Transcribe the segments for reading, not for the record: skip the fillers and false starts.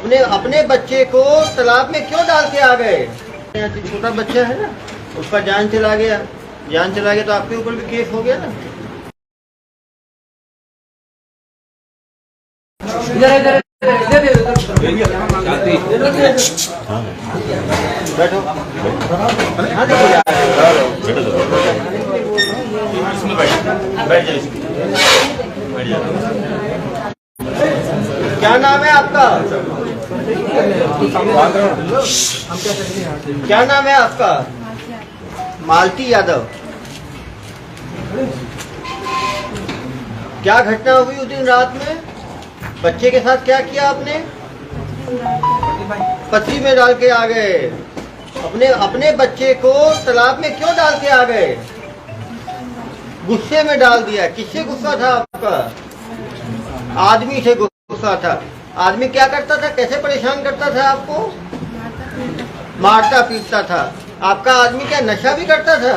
अपने अपने बच्चे को तालाब में क्यों डाल के आ गए? छोटा बच्चा है ना, उसका जान चला गया तो आपके ऊपर भी केस हो गया ना। बैठो। क्या नाम है आपका? क्या नाम है आपका? मालती यादव। क्या घटना हुई उस दिन रात में? बच्चे के साथ क्या किया आपने? पथरी में डाल के आ गए। अपने बच्चे को तालाब में क्यों डाल के आ गए? गुस्से में डाल दिया। किससे गुस्सा था आपका? आदमी से गुस्सा था। आदमी क्या करता था, कैसे परेशान करता था आपको? मारता पीटता था। आपका आदमी क्या नशा भी करता था?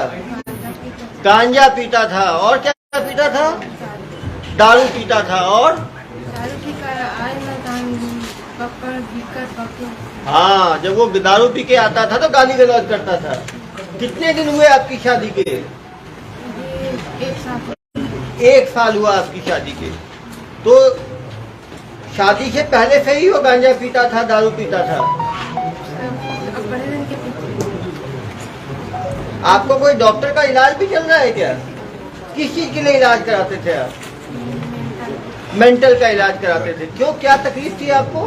गांजा पीता था। और क्या पीता था? दारू पीता था। और हाँ, जब वो दारू पी के आता था तो गाली गलौज करता था। कितने दिन हुए आपकी शादी के? 1 साल हुआ आपकी शादी के। तो शादी से पहले से ही वो गांजा पीता था, दारू पीता था। आपको कोई डॉक्टर का इलाज भी चल रहा है क्या? किस चीज के लिए इलाज कराते थे आप? मेंटल का इलाज कराते थे। क्यों, क्या तकलीफ थी आपको?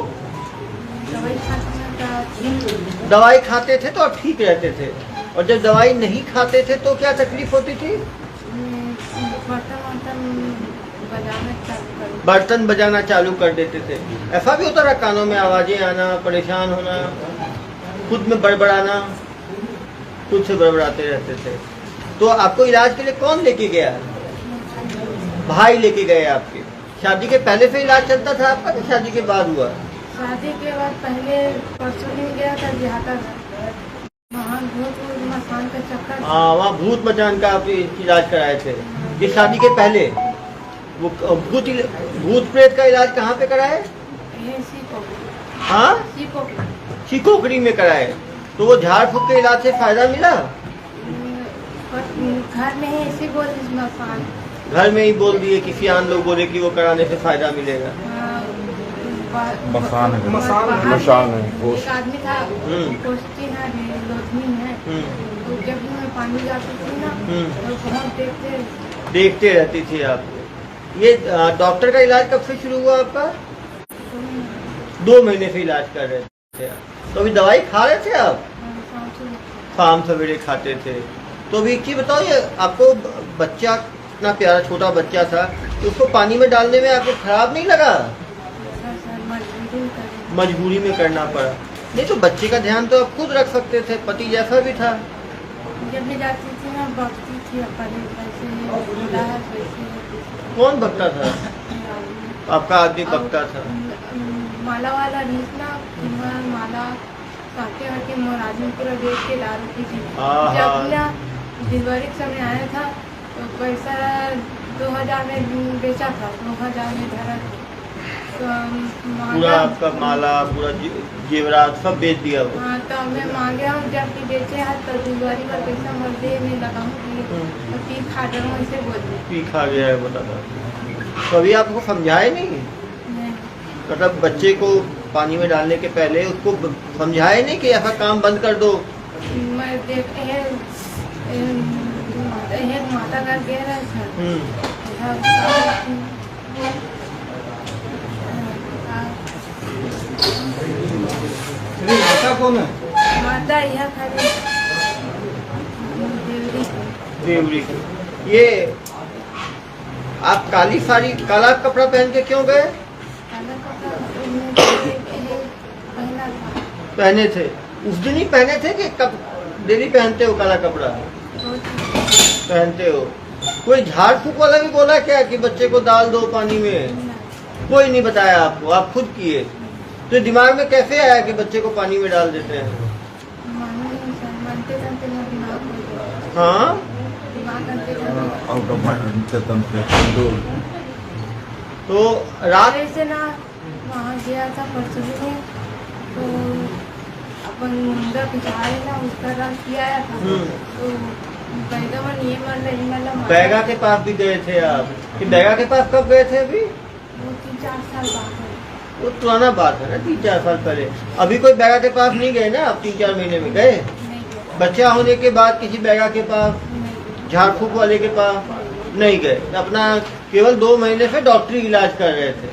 दवाई खाते थे तो आप ठीक रहते थे, और जब दवाई नहीं खाते थे तो क्या तकलीफ होती थी? बर्तन बजाना चालू कर देते थे। ऐसा भी होता था, कानों में आवाजें आना, परेशान होना, खुद में बड़बड़ाना, खुद से बड़बड़ाते रहते थे। तो आपको इलाज के लिए कौन लेके गया? भाई लेके गए आपके। शादी के पहले से इलाज चलता था आपका, तो शादी के बाद हुआ? शादी के बाद पहले परसों दिन गया था दिहाता वहाँ भूत मचान का चक्कर। हाँ, वहाँ भूत मचान का आप इलाज कराए थे। ये शादी के पहले वो भूत प्रेत का इलाज कहाँ पे कराए? हाँ, शिकोकड़ी में कराए। तो वो झाड़ फूक के इलाज से फायदा मिला? घर में ही ऐसे बोल मसान, घर में ही बोल दिए, किसी आन लोग बोले कि वो कराने से फायदा मिलेगा। मसान है। एक आदमी था, पोस्टी है, लोधनी है, तो जब मैं पानी जाती थी ना तो बहुत देखते रहती थी आप। ये डॉक्टर का इलाज कब से शुरू हुआ आपका? 2 महीने से इलाज कर रहे थे। तो अभी दवाई खा रहे थे आप? शाम सवेरे खाते थे। तो अभी एक चीज बताओ, ये आपको बच्चा इतना प्यारा छोटा बच्चा था, तो उसको पानी में डालने में आपको खराब नहीं लगा? मजबूरी में करना पड़ा। नहीं तो बच्चे का ध्यान तो आप खुद रख सकते थे, पति जैसा भी था। जब भी जाती थी ना बकती थी। कौन बकता था? आपका आदमी बकता था। माला वाला रीतना माला काटे वाटे मोराजी पूरा बेच के ला रखी थी। जब ना डिलीवरी के समय आया था तो पैसा 2000 में बेचा था, 2000 में धरा। तो पूरा आपका माला, पूरा जेवरात सब बेच दिया वो। हाँ, तो मैं मांगे हूँ जब कि बेचे है तो डिलीवरी का पैसा मर दे नहीं लगाऊंगी तो पी खा रहा हूँ, ऐसे बोल पी खा गया है बता था। तो अभी आपको समझाए नहीं? मतलब बच्चे को पानी में डालने के पहले उसको समझाए नहीं कि ऐसा काम बंद कर दो? मैं देखते हैं माता का कह रहा माता कौन है? माता यह खाली देवरी। ये आप काली साड़ी काला कपड़ा पहन के क्यों गए? पहने थे उस दिन ही पहने थे कि कब डेली पहनते हो काला कपड़ा? पहनते हो। कोई झाड़ फूक वाला भी बोला क्या कि बच्चे को डाल दो पानी में? कोई नहीं बताया आपको, आप खुद किए। तो दिमाग में कैसे आया कि बच्चे को पानी में डाल देते हैं? हाँ, आउट ऑफ माइंड। तो रात से ना वहाँ गया था परसों में तो अपन मुंडा पिछाड़े ना उसका रस किया था। तो बैगन ये मतलब बैगा के पास भी गए थे आप? कि बैगा के पास कब गए थे अभी? वो 3-4 साल बाद है। वो पुराना बात है ना, 3-4 साल पहले। अभी कोई बैगा के पास नहीं गए ना आप? 3-4 महीने में गए? नहीं गया। बच्चा होने के बाद किसी बैगा के पास, नहीं गया। झाड़ फूक वाले के पास नहीं गए? अपना केवल 2 महीने से डॉक्टरी इलाज कर रहे थे।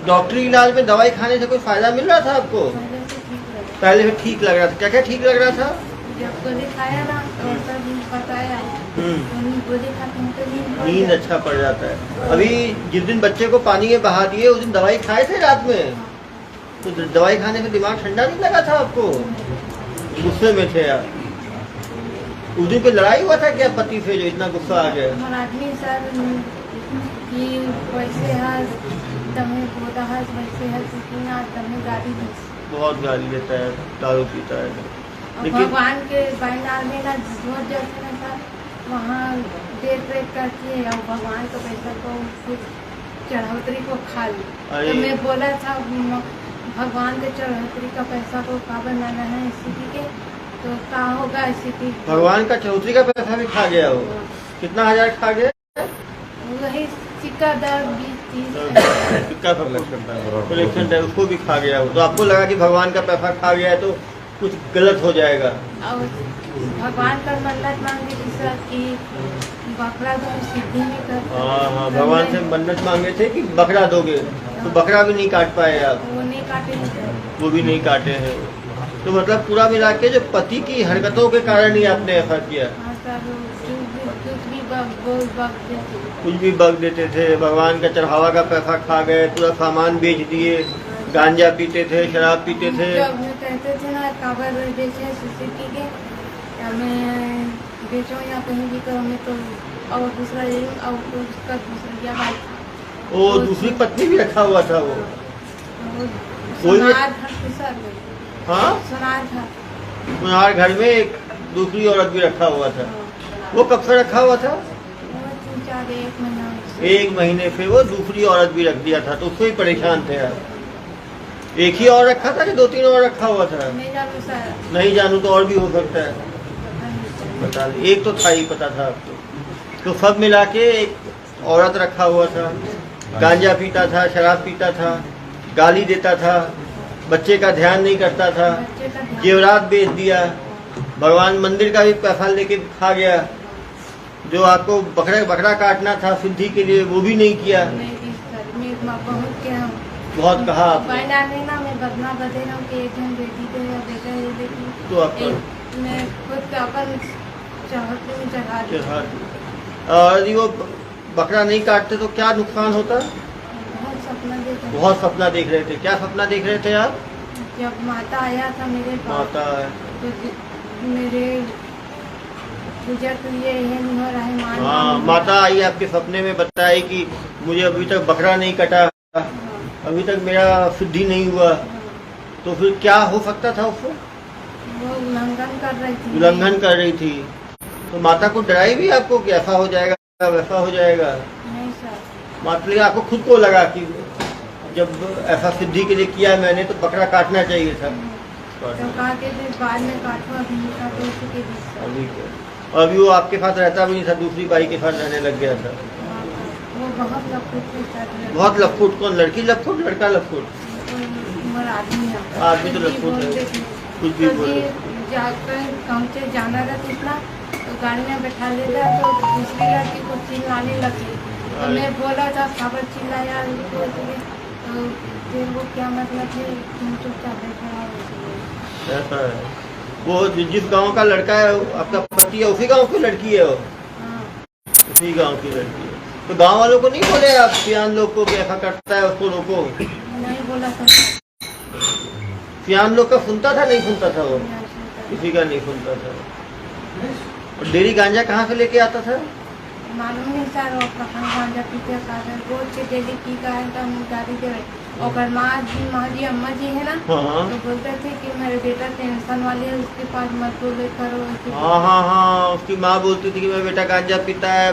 डॉक्टरी इलाज में दवाई खाने से कोई फायदा मिल रहा था आपको? पहले से ठीक लगा। पहले से ठीक लग रहा था? क्या क्या ठीक लग रहा था? जब गोली खाया ना तो सब बताया गोली खाते हैं तो नींद अच्छा पड़ जाता है। अभी जिस दिन बच्चे को पानी में बहा दिए उस दिन दवाई खाए थे रात में? तो दवाई खाने से दिमाग ठंडा नहीं लगा था आपको? गुस्से में थे आप? उस दिन कोई लड़ाई हुआ था क्या पति से जो इतना गुस्सा आ गया? हमारा आदमी सर कि वैसे है तमें बोला है वैसे है सीखना तमें गाड़ी दी। बहुत गाली देता है, दारू पीता है। और लेकिन भगवान के बैनार में ना रोज जैसे ना था वहाँ देख रेख करती है और भगवान का पैसा को चढ़ौतरी को खा ली। अरे! तो मैं बोला था भगवान के चढ़ौतरी का पैसा को का बनाना है स्थिति के तो का होगा स्थिति। भगवान का चौधरी का पैसा भी खा गया वो? कितना हजार खा गया? वही सिक्का 10-20-30 सिक्का कलेक्शन है उसको भी खा गया वो। तो आपको लगा कि भगवान का पैसा खा गया है तो कुछ गलत हो जाएगा? और भगवान का मन्नत मांगे जिसका कि बकरा दो सिद्धि में कर। हाँ, भगवान से मन्नत मांगे थे कि बकरा दोगे, तो बकरा भी नहीं काट पाए आप? वो नहीं काटे वो भी नहीं काटे हैं। तो मतलब पूरा मिला के जो पति की हरकतों के कारण ही आपने ऐसा किया? हाँ सर कुछ भी बग देते। कुछ भी बग देते थे, भगवान का चढ़ावा का पैसा खा गए, पूरा सामान बेच दिए, गांजा पीते थे, शराब पीते थे। जब मैं कहते थे ना काबर बेचे सुजुकी के या मैं बेचो या कहीं भी तो हमें तो और दूसरा ले लूँ और तो उसका दूसरा बाइक था। वो दूसरी पत्नी भी रखा हुआ था वो? कोई भी- सोनार घर के सर हाँ, सोनार था। तुम्हारे घर में एक दूसरी औरत भी रखा हुआ था। वो कब से रखा हुआ था? 3-4-1 महीना। 1 महीने से वो दूसरी औरत भी रख दिया था, तो उससे ही परेशान थे आप? एक ही और रखा था कि 2-3 और रखा हुआ था? नहीं जानू सर। नहीं जानू तो और भी हो सकता है। पता नहीं। बता दे, एक तो था ही पता था आपको। तो सब मिला के एक औरत रखा हुआ था, गांजा पीता था, शराब पीता था, गाली देता था, बच्चे का ध्यान नहीं करता था, बच्चे का ध्यान- जेवरात बेच दिया, भगवान मंदिर का भी पैसा लेके खा गया, जो आपको बकरा काटना था शुद्धि के लिए वो भी नहीं किया। नहीं दी सर मैं बहुत क्या हूँ बहुत कहा आपने। बैना नहीं ना मैं बदना बदे रहा हूँ कि एक जन बेटी दे या बेटा ये देखी तो आपका मैं खुद का अपन चाहते में चढ़ा दी। चढ़ा दिया। और यदि वो बकरा नहीं काटते तो क्या नुकसान होता? बहुत सपना देखा। बहुत सपना देख रहे थे। क्या सपना देख रहे थे आप? जब माता आया था मेरे पास माता तो मेरे गुजर तो ये नहीं हो रहा है मान हाँ, माता आई आपके सपने में बताई कि मुझे अभी तक बकरा नहीं कटा, अभी तक मेरा शुद्धि नहीं हुआ, तो फिर क्या हो सकता था उसको? वो उल्लंघन कर रही थी। उल्लंघन कर रही थी। तो माता को डराई भी आपको कि ऐसा हो जाएगा वैसा हो जाएगा? नहीं सर। मतलब आपको खुद को लगा कि जब ऐसा सिद्धि के लिए किया मैंने तो बकरा काटना चाहिए था। तो कहा कि फिर बाद में काटो अभी नहीं काटो उसी के बीच से। अभी वो आपके साथ रहता भी नहीं था, दूसरी बाई के साथ रहने लग गया था। वो बहुत लफुट के साथ रहता। बहुत लफुट। कौन? लड़की लफुट लड़का लफुट? उम्र आदमी है। आदमी तो लफुट है, कुछ भी बोले। जाकर गाँव से जाना था कितना तो गाड़ी में बैठा लेता तो दूसरी लड़की को चिल्लाने लगी तो मैं बोला था खबर चिल्लाया तो फिर वो क्या मतलब है तुम चुपचाप बैठा रहो। ऐसा है। वो जिस गांव का लड़का है आपका पति है उसी गांव की लड़की है वो? हाँ उसी गांव की लड़की है। तो गांव वालों को नहीं बोले आप सियान लोग को कि ऐसा करता है उसको रोको? नहीं बोला था। सियान लोग का सुनता था नहीं सुनता था वो? किसी का नहीं सुनता था। और डेरी गांजा कहाँ से लेके आता था? मालूम नहीं सर वो कहाँ गांजा पीते कारण रोज के डेली की का गाड़ी दे रहे और माँ जी अम्मा जी है ना हाँ तो बोलते थे कि मेरे बेटा टेंशन वाली है उसके पास मत बोले करो हाँ हाँ हाँ, उसकी माँ बोलती थी कि मेरा बेटा गांजा पीता है,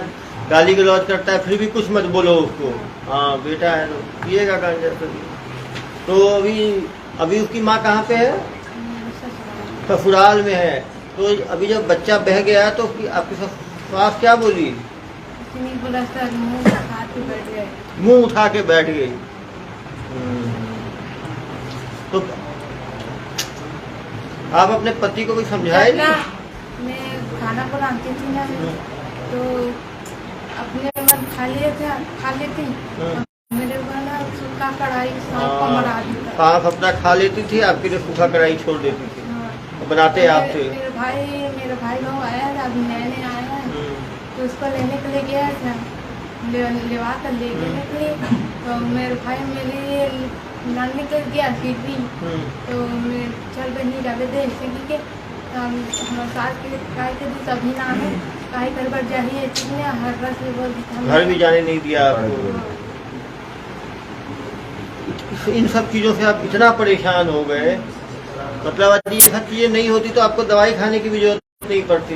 गाली गलौज करता है, फिर भी कुछ मत बोलो उसको। हाँ बेटा है तो पिएगा गांजा कभी। तो अभी अभी उसकी माँ कहाँ पे है? मेरे ससुराल। ससुराल में है। तो अभी जब बच्चा बह गया तो आपकी सास क्या बोली? किसी ने बोला सर मुँह उठा के बैठ गए। मुंह उठा के बैठ गई। तो आप अपने पति को भी समझाए जब ना नहीं? मैं खाना बनाती थी ना, तो अपने मन खा लेती। मेरे को ना सूखा कढ़ाई सांप को मरा देता। सांप अपना खा लेती थी, आपके लिए सूखा कढ़ाई छोड़ देती थी। हाँ। बनाते आप थे? मेरे भाई लोग आया था, अभी नए आया है, तो उसको लेने के लिए गया था, लेवा कर ले गए थे। तो मेरे भाई मेरे लिए नल निकल गया फिर भी, तो मैं चल बनी जावे दे ऐसे कि हमारे सास के काय के दी सभी ना है काय कर बर जाही चीज ने हर रस में बोल दिखा घर भी जाने नहीं दिया आपको। इन सब चीजों से आप इतना परेशान हो गए, मतलब यदि ये सब चीजें नहीं होती तो आपको दवाई खाने की भी जरूरत नहीं पड़ती।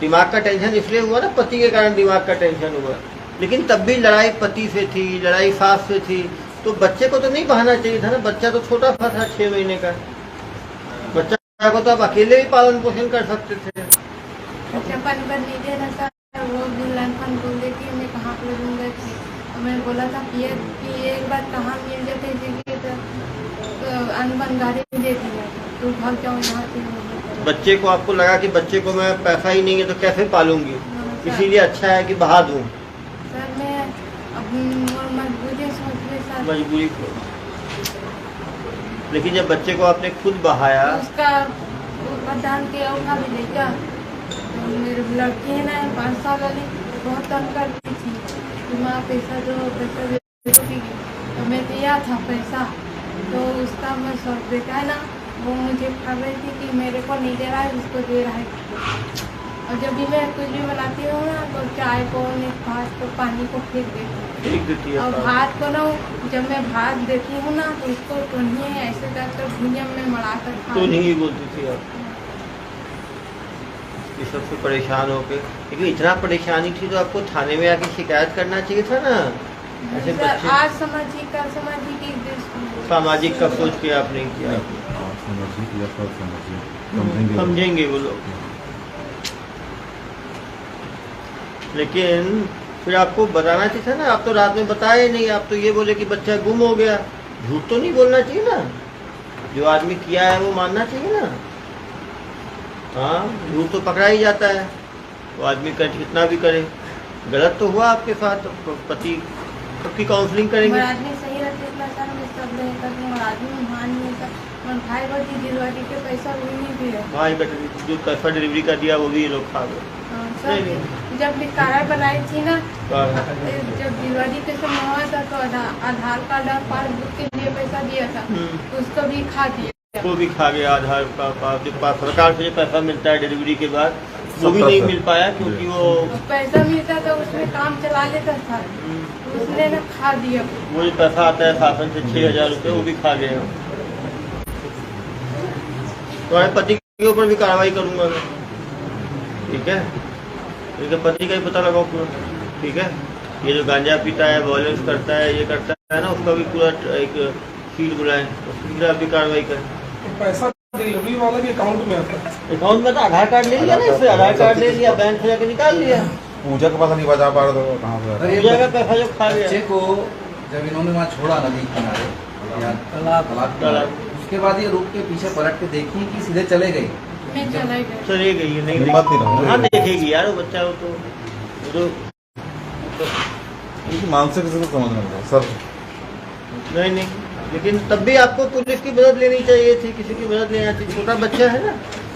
दिमाग का टेंशन इसलिए हुआ ना, पति के कारण दिमाग का टेंशन हुआ। लेकिन तब भी लड़ाई पति से थी, लड़ाई सास से थी, तो बच्चे को तो नहीं बहाना चाहिए था ना। बच्चा तो छोटा था 6 महीने का बच्चा को तो आप अकेले ही पालन पोषण कर सकते थे। बचपन पर नहीं दे रहा था, वो दुल्हन बोल देती मैं कहाँ पे दूंगा। मैंने बोला था कि एक बार कहाँ मिल जाते तो अनबन गाड़ी दे दिया तो भाग जाऊँ यहाँ से। बच्चे को आपको लगा कि बच्चे को मैं पैसा ही नहीं है तो कैसे पालूंगी, इसीलिए अच्छा है कि बहा दूं। सर मैं अब मजबूरी सोच मजबूरी को, लेकिन जब बच्चे को आपने खुद बहाया, उसका प्रधान के उठा भी देगा। तो मेरे लड़की है ना 5 साल वाली, बहुत तंग करती थी कि माँ पैसा दो पैसा। तो मैं दिया था पैसा, तो उसका मैं सौंप बेटा है ना, वो मुझे खबर रही थी कि मेरे को नहीं दे रहा है, उसको दे रहा है। और जब भी मैं कुछ भी बनाती हूँ ना, तो चाय को भात को पानी को फेंक देती हूँ। और भात को ना जब मैं भात देती हूँ ना, तो उसको तो नहीं ऐसे करके भुजिया में मड़ा कर तो नहीं बोलती थी आप। ये सबसे परेशान होके, लेकिन इतना परेशानी थी तो आपको थाने में आके शिकायत करना चाहिए था ना। ऐसे बच्चे आज समझी कर समझी की सामाजिक का सोच के आप नहीं किया। समझेंगे वो लोग, लेकिन फिर आपको बताना चाहिए था ना। आप तो रात में बताए नहीं, आप तो ये बोले कि बच्चा गुम हो गया। झूठ तो नहीं बोलना चाहिए ना, जो आदमी किया है वो मानना चाहिए ना। हाँ, झूठ तो पकड़ा ही जाता है, वो आदमी कर कितना भी करे। गलत तो हुआ आपके साथ, पति सबकी काउंसलिंग करेंगे। आदमी सही रहते सर, मैं सब आदमी मान नहीं था। भाई बड़ी डिलीवरी के पैसा वो नहीं दिया, भाई बेटे जो पैसा डिलीवरी का दिया वो भी ये लोग खा गए। जब कार्ड बनाई थी ना, जब दिवाली के समय हुआ था, तो आधार कार्ड और पासबुक के लिए पैसा दिया था, उसको भी खा दिया। वो भी खा गया। आधार का सरकार से पैसा मिलता है डिलीवरी के बाद, वो भी नहीं मिल पाया क्योंकि वो पैसा मिलता था उसमें काम चला लेता था, उसने ना खा दिया। वो जो पैसा आता है शासन से 6,000 रुपये, वो भी खा गए। तुम्हारे पति के ऊपर भी कार्रवाई करूंगा मैं, ठीक है? इनके पति का ही पता लगाओ पूरा, ठीक है? ये जो गांजा पीता है, वॉयलेंस करता है, ये करता है ना, उसका भी पूरा एक फील्ड बुलाएं, उसकी भी कार्रवाई करें। तो पैसा डिलीवरी वाला के अकाउंट में आता है। अकाउंट में तो आधार कार्ड ले लिया ना, इससे आधार कार्ड ले लिया, बैंक से जाके निकाल लिया। पूजा का पैसा नहीं बचा पा रहे तो कहाँ से? पूजा का पैसा जो खा गया। बच्चे को जब इन्होंने वहाँ छोड़ा नदी किनारे या तालाब, उसके बाद ये रुक के पीछे पलट के देखी कि सीधे चले गए। चले गई है, नहीं हिम्मत नहीं रहा। हाँ देखेगी यार वो बच्चा, वो तो मानसिक से समझ में आता सर। नहीं, लेकिन तब भी आपको पुलिस की मदद लेनी चाहिए थी, किसी की मदद लेना चाहिए। छोटा बच्चा है ना,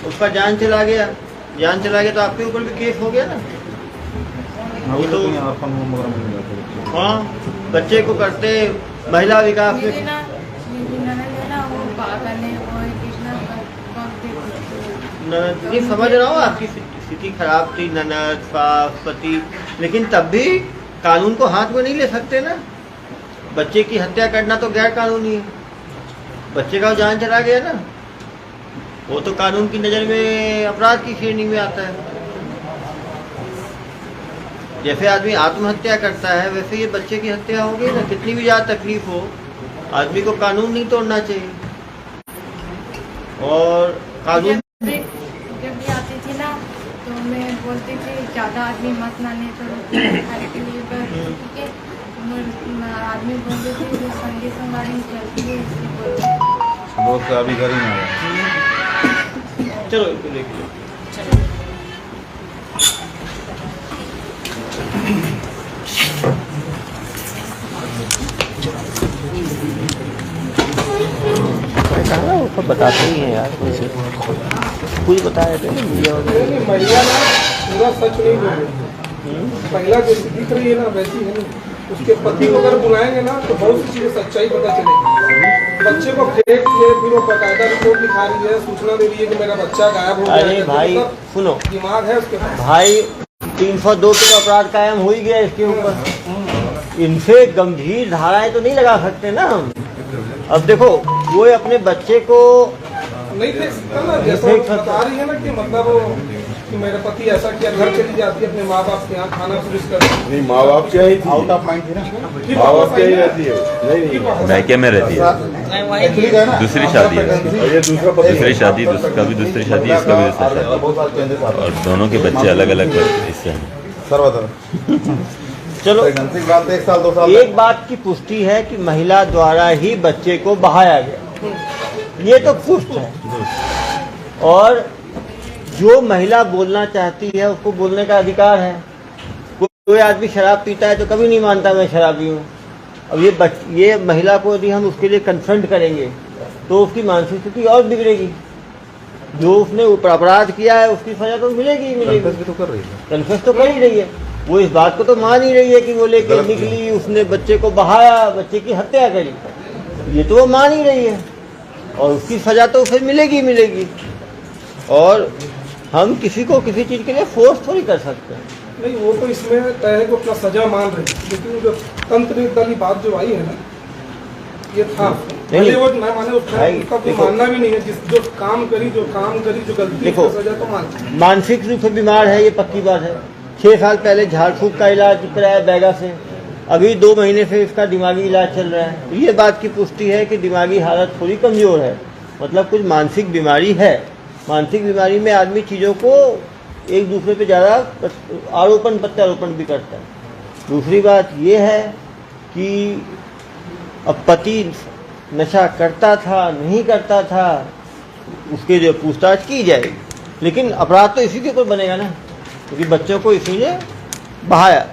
उसका जान चला गया तो आपके ऊपर भी केस हो गया ना। वो तो हाँ, बच्चे को करते महिला विकास में नहीं समझ रहा हूँ, आपकी स्थिति खराब थी, ननद सास पति, लेकिन तब भी कानून को हाथ में नहीं ले सकते ना। बच्चे की हत्या करना तो गैर कानूनी है, बच्चे का जान चला गया ना, वो तो कानून की नज़र में अपराध की श्रेणी में आता है। जैसे आदमी आत्महत्या करता है, वैसे ये बच्चे की हत्या हो गई ना। कितनी भी ज़्यादा तकलीफ हो, आदमी को कानून नहीं तोड़ना चाहिए। और कानून जब भी आती थी ना तो मैं बोलती थी ज़्यादा आदमी मत लाने तो खाने के लिए ठीक है। आदमी बोलते थे जो संगे संगाड़ी चलती है इसलिए बोलते लोग तो अभी घर ही में आए। चलो इसको लेके लो। कहा वो सब बताते ही हैं यार, कुछ बताया थे ना मीडिया वगैरह। नहीं, महिला ना पूरा सच नहीं बोल रही है। महिला जैसी दिख रही है ना वैसी है नहीं। उसके पति को अगर बुलाएंगे ना तो बहुत सी चीजें सच्चाई पता चलेगी। बच्चे को फेंक के फिर वो बकायदा रिपोर्ट लिखा रही है, सूचना दे रही है कि मेरा बच्चा गायब हो गया है। अरे भाई सुनो, दिमाग है उसके पास। भाई 302 पे तो अपराध कायम हो ही गया इसके ऊपर। इनसे गंभीर धाराएं तो नहीं लगा सकते ना हम। अब देखो वो अपने बच्चे को नहीं देख सकता ना, जैसा वो बता रही है ना कि मतलब कि मेरे पति ऐसा किया, घर चली जाती है अपने माँ बाप के यहाँ, खाना पुलिस कर नहीं, माँ बाप क्या ही आउट ऑफ माइंड थी ना, माँ बाप क्या ही रहती है। नहीं मैके में रहती है, एक्चुअली क्या है ना, दूसरी शादी है। और ये दूसरा पति दूसरी शादी, उसका भी दूसरी शादी, इसका भी दूसरी शादी, बहुत सारे चेंजेस आते और दोनों के बच्चे अलग अलग इससे हैं। हैं सर्वत्र। चलो प्रेगनेंसी बात 1 साल 2 साल एक बात की पुष्टि है कि महिला द्वारा ही बच्चे को बहाया गया, ये तो पुष्ट है। और जो महिला बोलना चाहती है उसको बोलने का अधिकार है। कोई आदमी शराब पीता है तो कभी नहीं मानता मैं शराबी हूँ। अब ये महिला को यदि हम उसके लिए कन्फ्रंट करेंगे तो उसकी मानसिक स्थिति और बिगड़ेगी। जो उसने अपराध किया है उसकी सजा तो मिलेगी ही मिलेगी। कन्फेस भी तो कर रही है। कन्फेस तो कर ही रही है, वो इस बात को तो मान ही रही है कि वो लेके निकली, उसने बच्चे को बहाया, बच्चे की हत्या करी, ये तो वो मान ही रही है और उसकी सजा तो उसे मिलेगी ही मिलेगी। और हम किसी को किसी चीज के लिए फोर्स थोड़ी कर सकते हैं। नहीं, वो तो इसमें तय है कि अपना सजा मान रही है, लेकिन जो तंत्र वाली बात जो आई है ना, ये था नहीं, वो मैं माने भाई, उसका कोई देखो, मानना भी नहीं है। जो काम करी जो गलती, देखो, उसका सजा तो मान। मानसिक रूप से बीमार है, ये पक्की बात है। 6 साल पहले झाड़ फूक का इलाज कराया बैगा से, अभी 2 महीने से इसका दिमागी इलाज चल रहा है। ये बात की पुष्टि है कि दिमागी हालत थोड़ी कमजोर है, मतलब कुछ मानसिक बीमारी है। मानसिक बीमारी में आदमी चीज़ों को एक दूसरे पे ज़्यादा आरोपण प्रत्यारोपण भी करता है। दूसरी बात ये है कि अब पति नशा करता था नहीं करता था, उसके जो पूछताछ की जाएगी, लेकिन अपराध तो इसी के ऊपर बनेगा ना, क्योंकि बच्चों को इसी ने बहाया।